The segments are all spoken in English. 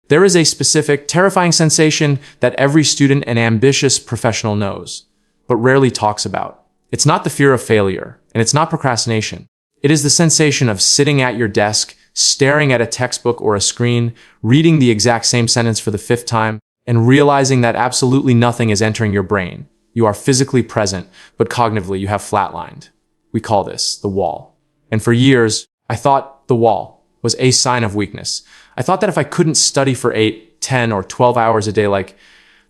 There is a specific, terrifying sensation that every student and ambitious professional knows, but rarely talks about. It's not the fear of failure, and it's not procrastination. It is the sensation of sitting at your desk, staring at a textbook or a screen, reading the exact same sentence for the fifth time, and realizing that absolutely nothing is entering your brain. You are physically present, but cognitively you have flatlined. We call this the wall. And for years, I thought the wall was a sign of weakness. I thought that if I couldn't study for 8, 10, or 12 hours a day like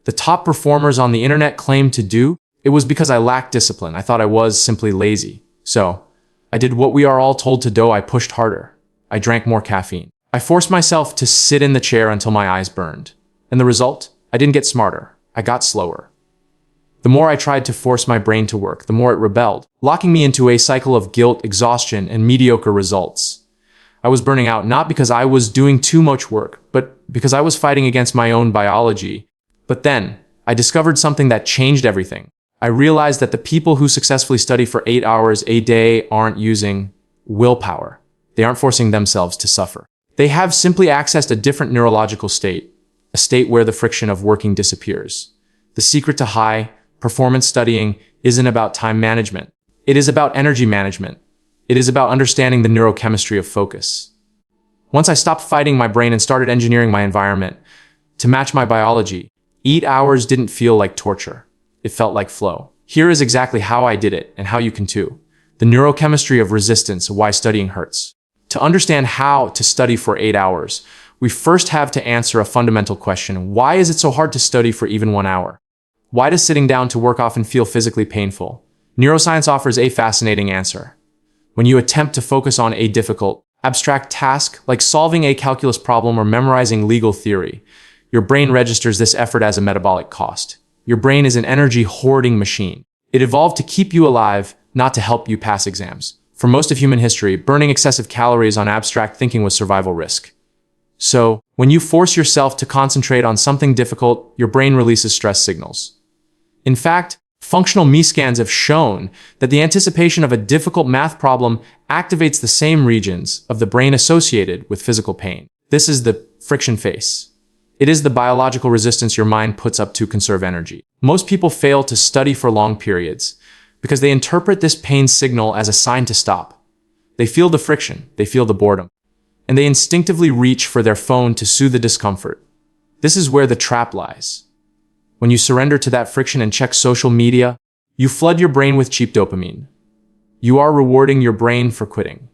the top performers on the internet claimed to do, it was because I lacked discipline. I thought I was simply lazy. So, I did what we are all told to do. I pushed harder. I drank more caffeine. I forced myself to sit in the chair until my eyes burned. And the result? I didn't get smarter. I got slower. The more I tried to force my brain to work, the more it rebelled, locking me into a cycle of guilt, exhaustion, and mediocre results. I was burning out not because I was doing too much work, but because I was fighting against my own biology. But then, I discovered something that changed everything. I realized that the people who successfully study for 8 hours a day aren't using willpower. They aren't forcing themselves to suffer. They have simply accessed a different neurological state, a state where the friction of working disappears. The secret to high performance studying isn't about time management. It is about energy management. It is about understanding the neurochemistry of focus. Once I stopped fighting my brain and started engineering my environment to match my biology, 8 hours didn't feel like torture. It felt like flow. Here is exactly how I did it and how you can too. The neurochemistry of resistance, why studying hurts. To understand how to study for 8 hours, we first have to answer a fundamental question. Why is it so hard to study for even 1 hour? Why does sitting down to work often feel physically painful? Neuroscience offers a fascinating answer. When you attempt to focus on a difficult, abstract task, like solving a calculus problem or memorizing legal theory, your brain registers this effort as a metabolic cost. Your brain is an energy-hoarding machine. It evolved to keep you alive, not to help you pass exams. For most of human history, burning excessive calories on abstract thinking was survival risk. So, when you force yourself to concentrate on something difficult, your brain releases stress signals. In fact, functional ME scans have shown that the anticipation of a difficult math problem activates the same regions of the brain associated with physical pain. This is the friction face. It is the biological resistance your mind puts up to conserve energy. Most people fail to study for long periods because they interpret this pain signal as a sign to stop. They feel the friction, they feel the boredom, and they instinctively reach for their phone to soothe the discomfort. This is where the trap lies. When you surrender to that friction and check social media, you flood your brain with cheap dopamine. You are rewarding your brain for quitting.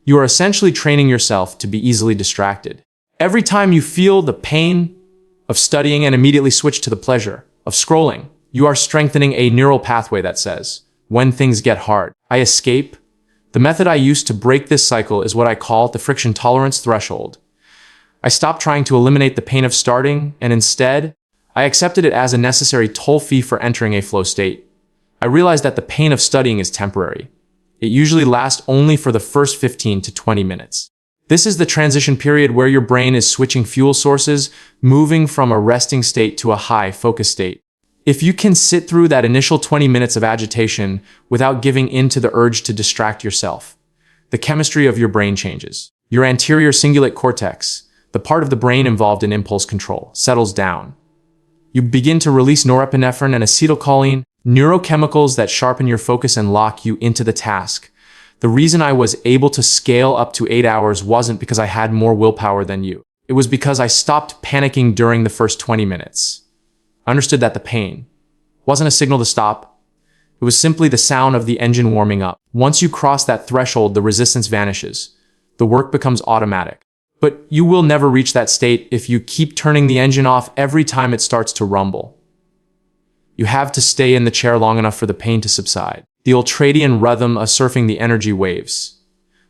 You are essentially training yourself to be easily distracted. Every time you feel the pain of studying and immediately switch to the pleasure of scrolling, you are strengthening a neural pathway that says, when things get hard, I escape. The method I use to break this cycle is what I call the friction tolerance threshold. I stopped trying to eliminate the pain of starting, and instead, I accepted it as a necessary toll fee for entering a flow state. I realized that the pain of studying is temporary. It usually lasts only for the first 15 to 20 minutes. This is the transition period where your brain is switching fuel sources, moving from a resting state to a high focus state. If you can sit through that initial 20 minutes of agitation without giving in to the urge to distract yourself, the chemistry of your brain changes. Your anterior cingulate cortex, the part of the brain involved in impulse control, settles down. You begin to release norepinephrine and acetylcholine, neurochemicals that sharpen your focus and lock you into the task. The reason I was able to scale up to 8 hours wasn't because I had more willpower than you. It was because I stopped panicking during the first 20 minutes. I understood that the pain wasn't a signal to stop. It was simply the sound of the engine warming up. Once you cross that threshold, the resistance vanishes. The work becomes automatic. But you will never reach that state if you keep turning the engine off every time it starts to rumble. You have to stay in the chair long enough for the pain to subside. The ultradian rhythm of surfing the energy waves.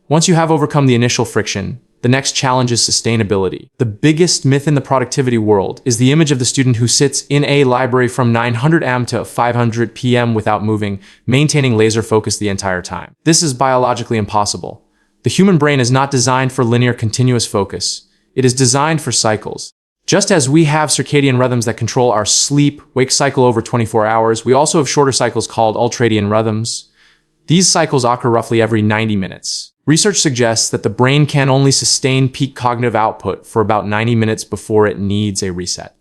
Once you have overcome the initial friction, the next challenge is sustainability. The biggest myth in the productivity world is the image of the student who sits in a library from 900 am to 500 p.m. without moving, maintaining laser focus the entire time. This is biologically impossible. The human brain is not designed for linear continuous focus. It is designed for cycles. Just as we have circadian rhythms that control our sleep-wake cycle over 24 hours, we also have shorter cycles called ultradian rhythms. These cycles occur roughly every 90 minutes. Research suggests that the brain can only sustain peak cognitive output for about 90 minutes before it needs a reset.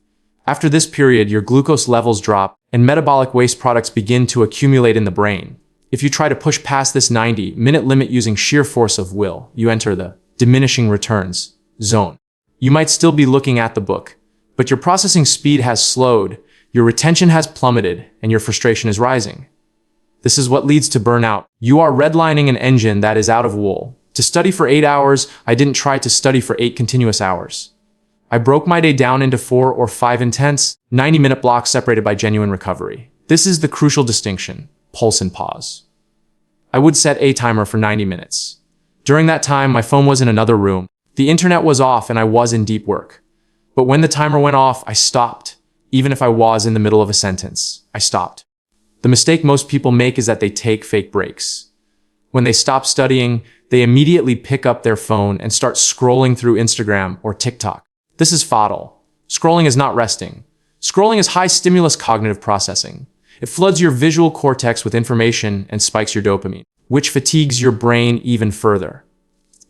After this period, your glucose levels drop and metabolic waste products begin to accumulate in the brain. If you try to push past this 90-minute limit using sheer force of will, you enter the diminishing returns zone. You might still be looking at the book, but your processing speed has slowed, your retention has plummeted, and your frustration is rising. This is what leads to burnout. You are redlining an engine that is out of wool. To study for 8 hours, I didn't try to study for 8 continuous hours. I broke my day down into 4 or 5 intense, 90-minute blocks separated by genuine recovery. This is the crucial distinction: pulse and pause. I would set a timer for 90 minutes. During that time, my phone was in another room. The internet was off and I was in deep work. But when the timer went off, I stopped. Even if I was in the middle of a sentence, I stopped. The mistake most people make is that they take fake breaks. When they stop studying, they immediately pick up their phone and start scrolling through Instagram or TikTok. This is fatal. Scrolling is not resting. Scrolling is high-stimulus cognitive processing. It floods your visual cortex with information and spikes your dopamine, which fatigues your brain even further.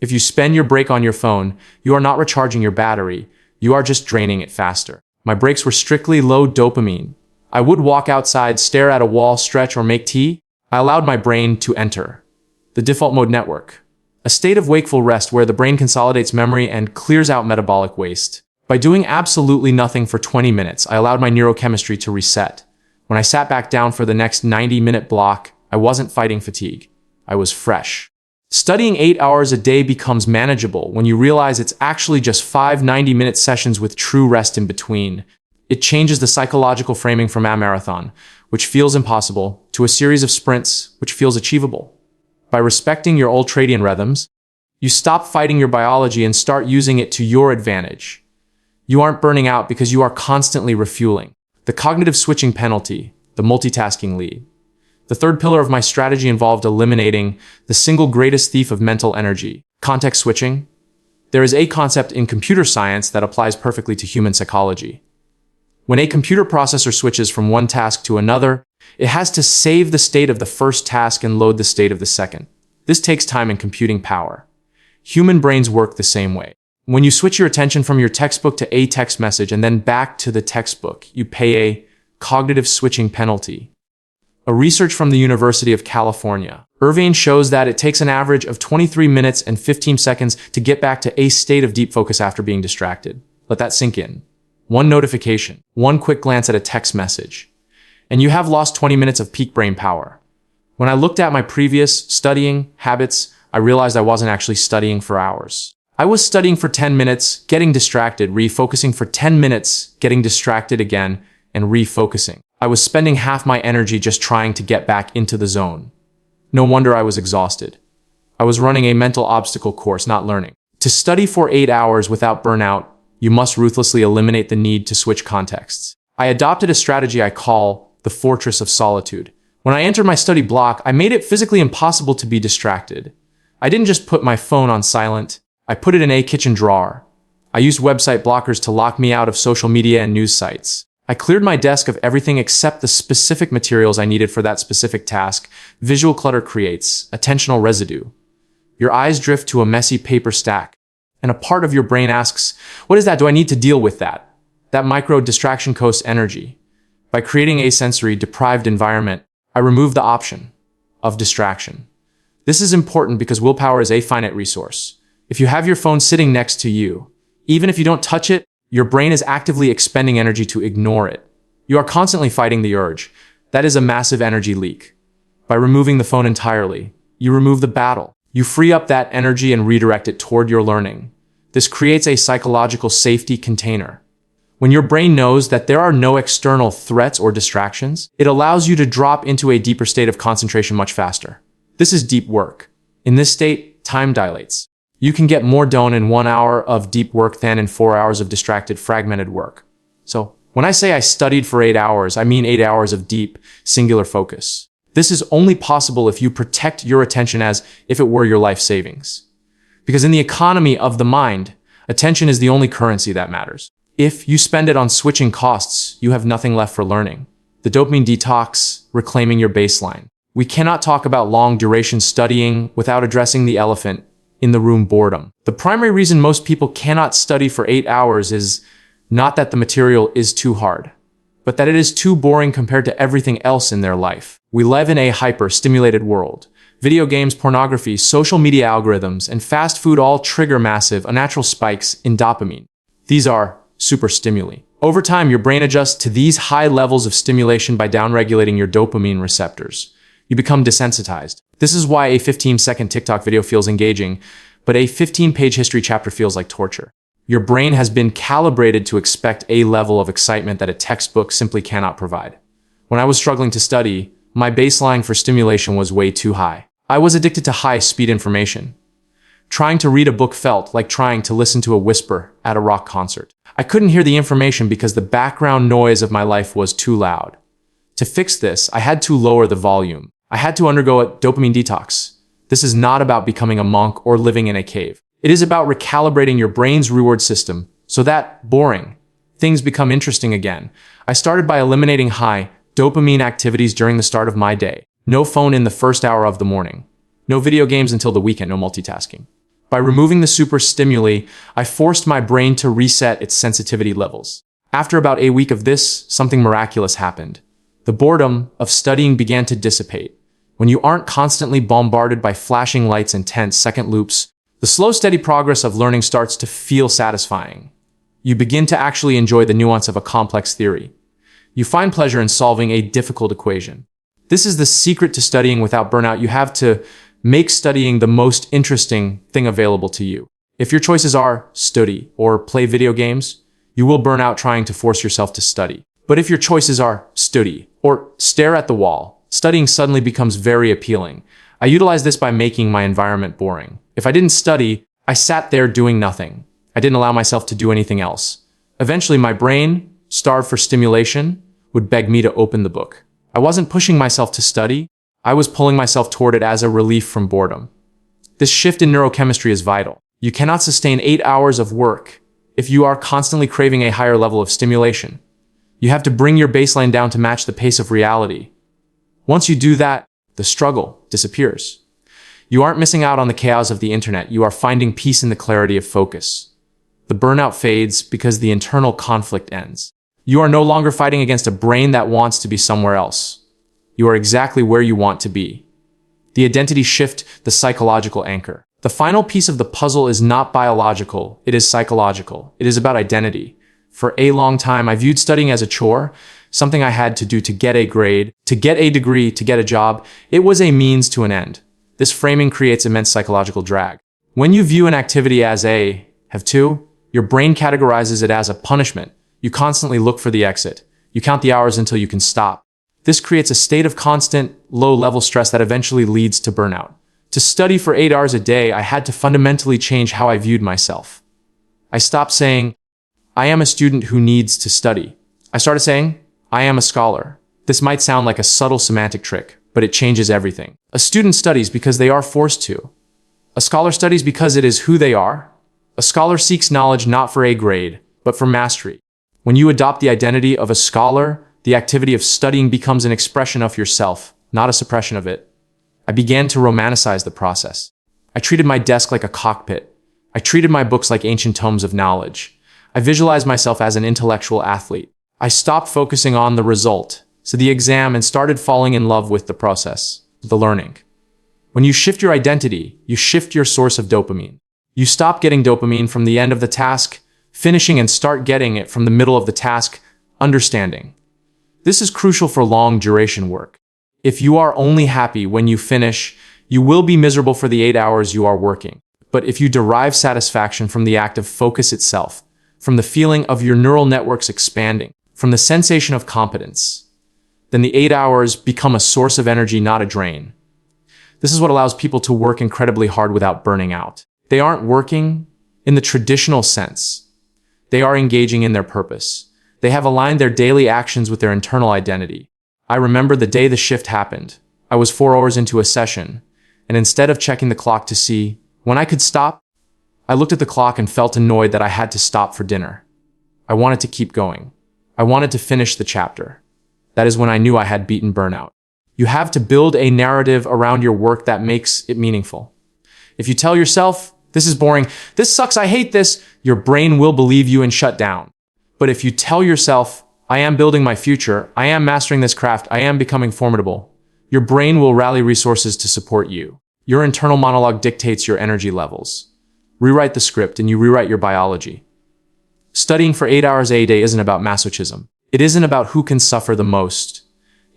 If you spend your break on your phone, you are not recharging your battery, you are just draining it faster. My breaks were strictly low dopamine. I would walk outside, stare at a wall, stretch, or make tea. I allowed my brain to enter the default mode network, a state of wakeful rest where the brain consolidates memory and clears out metabolic waste. By doing absolutely nothing for 20 minutes, I allowed my neurochemistry to reset. When I sat back down for the next 90-minute block, I wasn't fighting fatigue. I was fresh. Studying 8 hours a day becomes manageable when you realize it's actually just 5 90-minute sessions with true rest in between. It changes the psychological framing from a marathon, which feels impossible, to a series of sprints, which feels achievable. By respecting your ultradian rhythms, you stop fighting your biology and start using it to your advantage. You aren't burning out because you are constantly refueling. The cognitive switching penalty, the multitasking lead. The third pillar of my strategy involved eliminating the single greatest thief of mental energy, context switching. There is a concept in computer science that applies perfectly to human psychology. When a computer processor switches from one task to another, it has to save the state of the first task and load the state of the second. This takes time and computing power. Human brains work the same way. When you switch your attention from your textbook to a text message and then back to the textbook, you pay a cognitive switching penalty. A research from the University of California, Irvine, shows that it takes an average of 23 minutes and 15 seconds to get back to a state of deep focus after being distracted. Let that sink in. One notification, one quick glance at a text message, and you have lost 20 minutes of peak brain power. When I looked at my previous studying habits, I realized I wasn't actually studying for hours. I was studying for 10 minutes, getting distracted, refocusing for 10 minutes, getting distracted again, and refocusing. I was spending half my energy just trying to get back into the zone. No wonder I was exhausted. I was running a mental obstacle course, not learning. To study for 8 hours without burnout, you must ruthlessly eliminate the need to switch contexts. I adopted a strategy I call the fortress of solitude. When I entered my study block, I made it physically impossible to be distracted. I didn't just put my phone on silent, I put it in a kitchen drawer. I used website blockers to lock me out of social media and news sites. I cleared my desk of everything except the specific materials I needed for that specific task. Visual clutter creates attentional residue. Your eyes drift to a messy paper stack, and a part of your brain asks, what is that? Do I need to deal with that? That micro distraction costs energy. By creating a sensory deprived environment, I remove the option of distraction. This is important because willpower is a finite resource. If you have your phone sitting next to you, even if you don't touch it, your brain is actively expending energy to ignore it. You are constantly fighting the urge. That is a massive energy leak. By removing the phone entirely, you remove the battle. You free up that energy and redirect it toward your learning. This creates a psychological safety container. When your brain knows that there are no external threats or distractions, it allows you to drop into a deeper state of concentration much faster. This is deep work. In this state, time dilates. You can get more done in 1 hour of deep work than in 4 hours of distracted, fragmented work. So, when I say I studied for 8 hours, I mean 8 hours of deep, singular focus. This is only possible if you protect your attention as if it were your life savings. Because in the economy of the mind, attention is the only currency that matters. If you spend it on switching costs, you have nothing left for learning. The dopamine detox, reclaiming your baseline. We cannot talk about long-duration studying without addressing the elephant in the room: boredom. The primary reason most people cannot study for 8 hours is not that the material is too hard, but that it is too boring compared to everything else in their life. We live in a hyper-stimulated world. Video games, pornography, social media algorithms, and fast food all trigger massive, unnatural spikes in dopamine. These are super stimuli. Over time, your brain adjusts to these high levels of stimulation by downregulating your dopamine receptors. You become desensitized. This is why a 15-second TikTok video feels engaging, but a 15-page history chapter feels like torture. Your brain has been calibrated to expect a level of excitement that a textbook simply cannot provide. When I was struggling to study, my baseline for stimulation was way too high. I was addicted to high-speed information. Trying to read a book felt like trying to listen to a whisper at a rock concert. I couldn't hear the information because the background noise of my life was too loud. To fix this, I had to lower the volume. I had to undergo a dopamine detox. This is not about becoming a monk or living in a cave. It is about recalibrating your brain's reward system so that boring things become interesting again. I started by eliminating high dopamine activities during the start of my day. No phone in the first hour of the morning. No video games until the weekend, no multitasking. By removing the super stimuli, I forced my brain to reset its sensitivity levels. After about a week of this, something miraculous happened. The boredom of studying began to dissipate. When you aren't constantly bombarded by flashing lights and 10-second loops, the slow, steady progress of learning starts to feel satisfying. You begin to actually enjoy the nuance of a complex theory. You find pleasure in solving a difficult equation. This is the secret to studying without burnout. You have to make studying the most interesting thing available to you. If your choices are study or play video games, you will burn out trying to force yourself to study. But if your choices are study or stare at the wall, studying suddenly becomes very appealing. I utilized this by making my environment boring. If I didn't study, I sat there doing nothing. I didn't allow myself to do anything else. Eventually, my brain, starved for stimulation, would beg me to open the book. I wasn't pushing myself to study. I was pulling myself toward it as a relief from boredom. This shift in neurochemistry is vital. You cannot sustain 8 hours of work if you are constantly craving a higher level of stimulation. You have to bring your baseline down to match the pace of reality. Once you do that, the struggle disappears. You aren't missing out on the chaos of the internet. You are finding peace in the clarity of focus. The burnout fades because the internal conflict ends. You are no longer fighting against a brain that wants to be somewhere else. You are exactly where you want to be. The identity shift, the psychological anchor. The final piece of the puzzle is not biological, it is psychological. It is about identity. For a long time, I viewed studying as a chore, something I had to do to get a grade, to get a degree, to get a job. It was a means to an end. This framing creates immense psychological drag. When you view an activity as a have to, your brain categorizes it as a punishment. You constantly look for the exit. You count the hours until you can stop. This creates a state of constant, low-level stress that eventually leads to burnout. To study for 8 hours a day, I had to fundamentally change how I viewed myself. I stopped saying, I am a student who needs to study. I started saying, I am a scholar. This might sound like a subtle semantic trick, but it changes everything. A student studies because they are forced to. A scholar studies because it is who they are. A scholar seeks knowledge not for a grade, but for mastery. When you adopt the identity of a scholar, the activity of studying becomes an expression of yourself, not a suppression of it. I began to romanticize the process. I treated my desk like a cockpit. I treated my books like ancient tomes of knowledge. I visualized myself as an intellectual athlete. I stopped focusing on the result, so the exam, and started falling in love with the process, the learning. When you shift your identity, you shift your source of dopamine. You stop getting dopamine from the end of the task, finishing, and start getting it from the middle of the task, understanding. This is crucial for long-duration work. If you are only happy when you finish, you will be miserable for the 8 hours you are working. But if you derive satisfaction from the act of focus itself, from the feeling of your neural networks expanding, from the sensation of competence, then the 8 hours become a source of energy, not a drain. This is what allows people to work incredibly hard without burning out. They aren't working in the traditional sense. They are engaging in their purpose. They have aligned their daily actions with their internal identity. I remember the day the shift happened. I was 4 hours into a session, and instead of checking the clock to see when I could stop, I looked at the clock and felt annoyed that I had to stop for dinner. I wanted to keep going. I wanted to finish the chapter. That is when I knew I had beaten burnout. You have to build a narrative around your work that makes it meaningful. If you tell yourself, this is boring, this sucks, I hate this, your brain will believe you and shut down. But if you tell yourself, I am building my future, I am mastering this craft, I am becoming formidable, your brain will rally resources to support you. Your internal monologue dictates your energy levels. Rewrite the script and you rewrite your biology. Studying for 8 hours a day isn't about masochism. It isn't about who can suffer the most.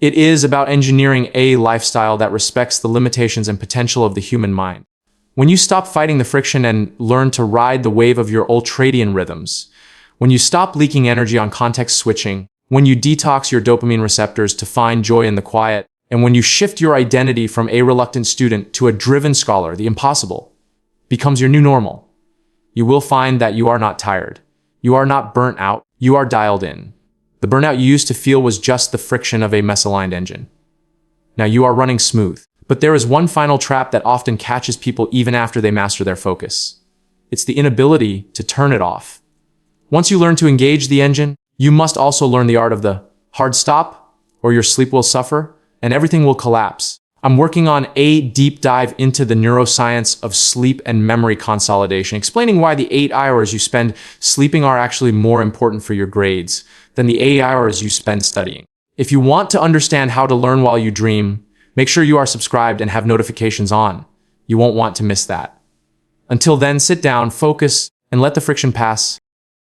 It is about engineering a lifestyle that respects the limitations and potential of the human mind. When you stop fighting the friction and learn to ride the wave of your ultradian rhythms, when you stop leaking energy on context switching, when you detox your dopamine receptors to find joy in the quiet, and when you shift your identity from a reluctant student to a driven scholar, the impossible becomes your new normal. You will find that you are not tired. You are not burnt out. You are dialed in. The burnout you used to feel was just the friction of a misaligned engine. Now you are running smooth. But there is one final trap that often catches people even after they master their focus. It's the inability to turn it off. Once you learn to engage the engine, you must also learn the art of the hard stop, or your sleep will suffer, and everything will collapse. I'm working on a deep dive into the neuroscience of sleep and memory consolidation, explaining why the 8 hours you spend sleeping are actually more important for your grades than the 8 hours you spend studying. If you want to understand how to learn while you dream, make sure you are subscribed and have notifications on. You won't want to miss that. Until then, sit down, focus, and let the friction pass.